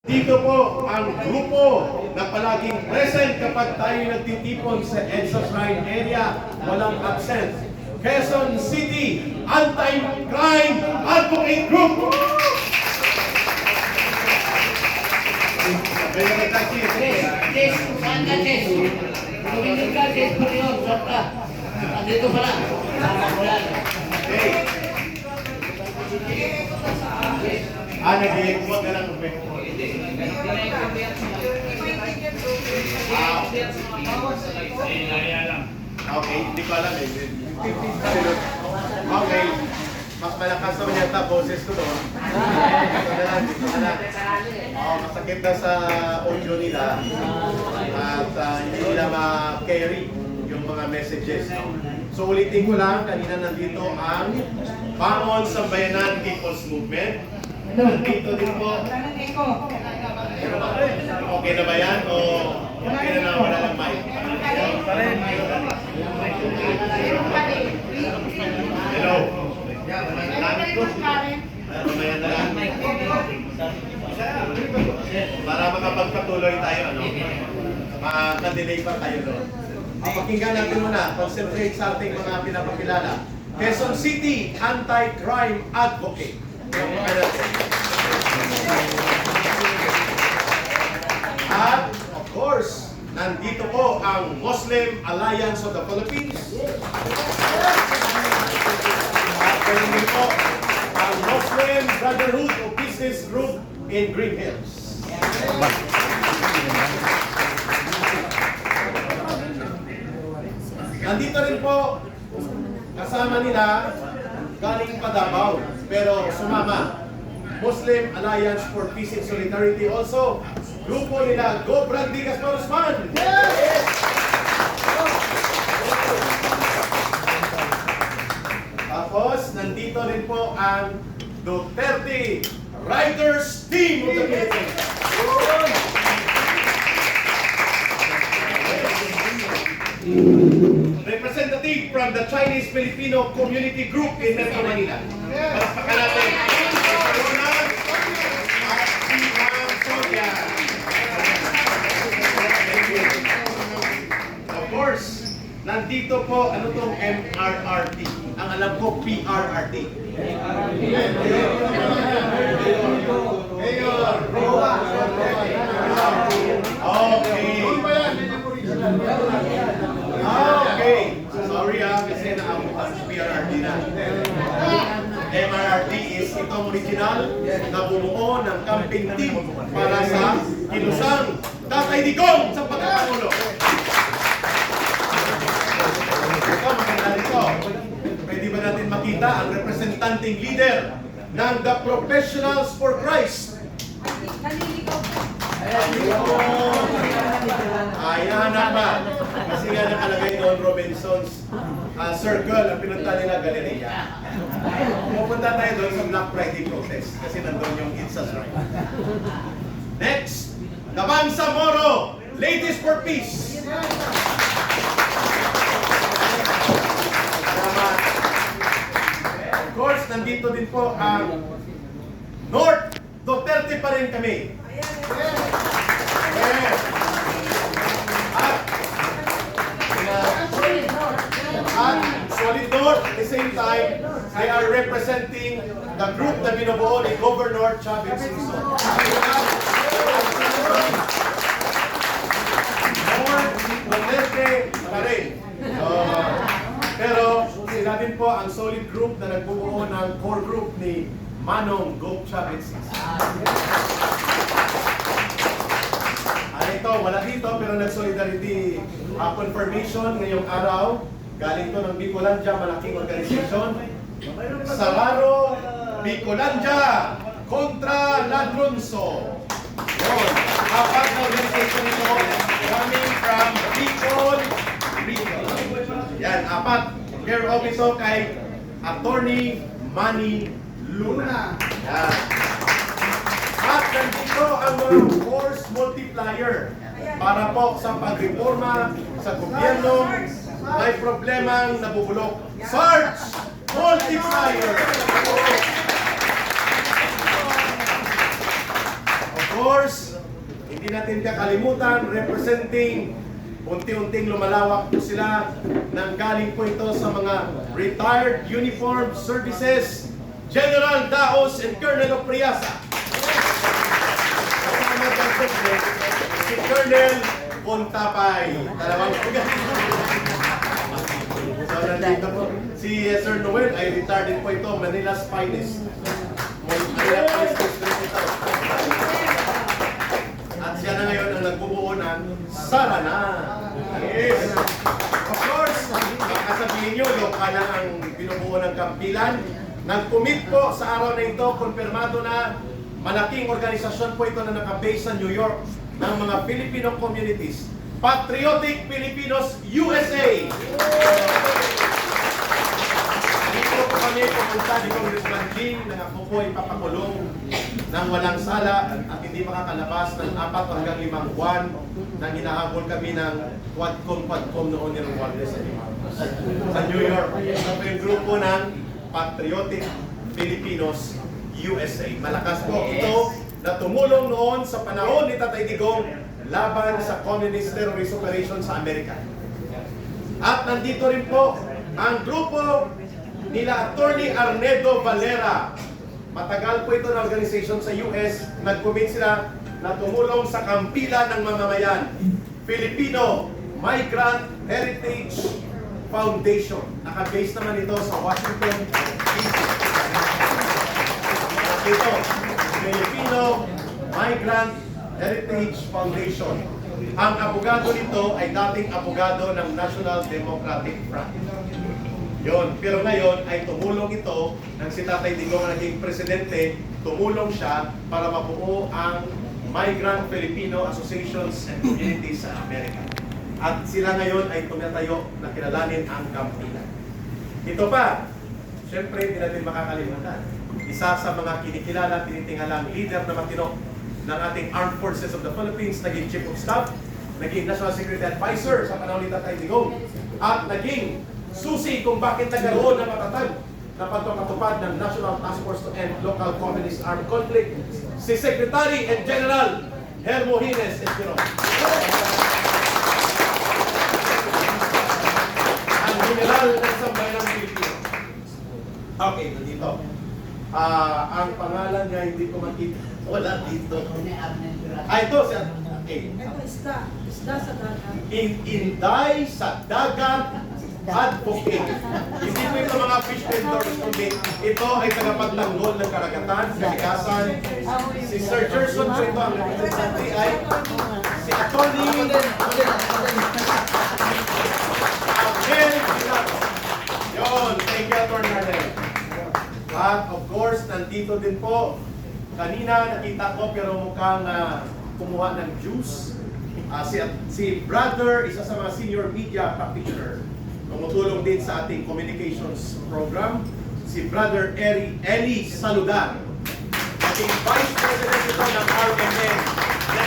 Dito po ang grupo na palaging present kapag tayo nagtitipon sa EDSA Shrine area, walang absent. Quezon City Anti-Crime Advocate Group! Ches, saan ka, Ches? Tumingin ka, Ches, pati yun, saan ka? Andito pala. Okay. Nag-iikot na lang. Okay, hindi ko alam eh. Okay. Mas malakas naman yata boses ko doon. Dito na lang. Masakit na sa audio nila. At hindi nila ma-carry yung mga messages. So ulitin ko lang, kanina nandito ang Bangon Sambayanan People's Movement. Nandito din po. Okay na ba yan? O okay na wala lang mic? Hello? Mamaya na lang. Para makapagpatuloy tayo, ano? Maka-delay pa tayo doon. Pakinggan natin muna. Concentrate sa ating mga pinapakilala. Quezon City Anti-Crime Advocate. At of course, nandito po ang Muslim Alliance of the Philippines. At nandito po ang Muslim Brotherhood of Business Group in Green Hills. Nandito rin po kasama nila galing pa Davao, pero sumama. Muslim Alliance for Peace and Solidarity also. Grupo nila Go Brandy Gasparosman. Yes! Tapos, nandito rin po ang Duterte Riders Team of the Philippines. Representative from the Chinese-Filipino Community Group in Metro Manila. Palakpakan natin. Of course, nandito po, ano tong MRRT? Ang alam ko, PRRT. Okay. Sorry kasi naabutan sa PRRT na. MRRT is itong original na bumuo ng campaign team para sa Kilusang Tatay Digong sa pagkapangulo. Ito, maganda rito. Pwede ba natin makita ang representanting leader ng The Professionals for Christ? Ayan na ba? Kasi nga nakalagay doon Robinson's Circle, ang pinunta nila Galleria. Pupunta tayo doon sa Black Friday protest kasi nandun yung EDSA Shrine. Next, Nabansa Moro, Ladies for Peace. Of course, nandito din po ang North Duterte pa rin kami. At Solid North, at the same time, they are representing the group na binubuo ni Governor Chavez Singson. North Duterte pa rin. Pero sila din po ang solid group na nagbubuo ng core group ni Manong Gov Chavez Singson. Ito, wala dito pero nag-solidarity confirmation ngayong araw. Galing to ng Bicolandia, malaking organization. Salaro Bicolandia kontra Ladronso. Yun. Apat na organization ito coming from Bicol Region. Yan, apat. Care of ito kay Attorney Manny Luna. Yan. At nandito ang mga force multiplier para po sa pagreforma sa gobyerno may problemang nabubulok. Sarge Multiplier! Of course, hindi natin kakalimutan, representing, unti-unting lumalawak po sila, nanggaling po ito sa mga retired uniformed services, General Daos and Colonel Opriasa. Kasama dyan po si Colonel Pontapay. Dalawang pugat. So, nandito po. Si Sir Noel ay retired din po ito, Manila's finest. Manila Police District ito. At siya na ngayon ang nagbubuo ng Sarana. Yes. Of course, kasabihin nyo, yung kana ang binubuo ng Kampilan. Nag-commit po sa araw na ito, konfirmado na malaking organisasyon po ito na nakabase sa New York ng mga Filipino communities. Patriotic Filipinos USA! Dito po kami pumunta ni Congressman Jing na ako po ay papakulong ng walang sala at hindi makakalabas ng 4 hanggang 5 buwan nang hinahabol kami ng Quadcom noon ni Romualdez sa New York. Ito po yung grupo ng Patriotic Filipinos USA. Malakas po ito na tumulong noon sa panahon ni Tatay Digong laban sa Communist Terrorist Operation sa Amerika. At nandito rin po ang grupo nila Attorney Arnedo Valera. Matagal po ito na organization sa US. Nag-commit sila na tumulong sa kampilan ng mamamayan. Filipino Migrant Heritage Foundation. Naka-base naman ito sa Washington, D.C. Ito, Filipino Migrant Heritage Foundation. Ang abogado nito ay dating abogado ng National Democratic Front. Yon, pero ngayon ay tumulong ito nang si Tatay Digong ang naging presidente, tumulong siya para mabuo ang Migrant Filipino Associations and Communities sa Amerika. At sila ngayon ay tumatayo na kilalanin ang Kampilan. Ito pa, syempre hindi natin makakalimutan. Isa sa mga kinikilala, tinitingalang leader na matino ng ating Armed Forces of the Philippines, naging Chief of Staff, naging National Security Advisor sa panahon ni Tatay Digong, at naging susi kung bakit nagkaroon ng matatag na pagpapatupad ng National Task Force to End Local Communist Armed Conflict, si Secretary and General Hermojines Esquiron. Ang General ng Sambayanang Pilipino. Okay, nandito. Ang pangalan niya hindi ko makita. Wala dito. Ito siya. Okay. Ito isda. Isda sa dagat. Inday sa dagat advocate. Hindi po ito mga fish vendors, kundi ito ay tagapagtanggol ng karagatan, kalikasan. Si Sir Gerson po ito ang representante ay si Attorney Abel Pilato. Yun, thank you, Attorney Arnel. At of course, nandito din po, kanina nakita ko pero mukhang kumuha ng juice. Si brother, isa sa mga senior media practitioner, tumutulong din sa ating communications program, si Brother Eli Saludan, ating Vice President ito ng RMN.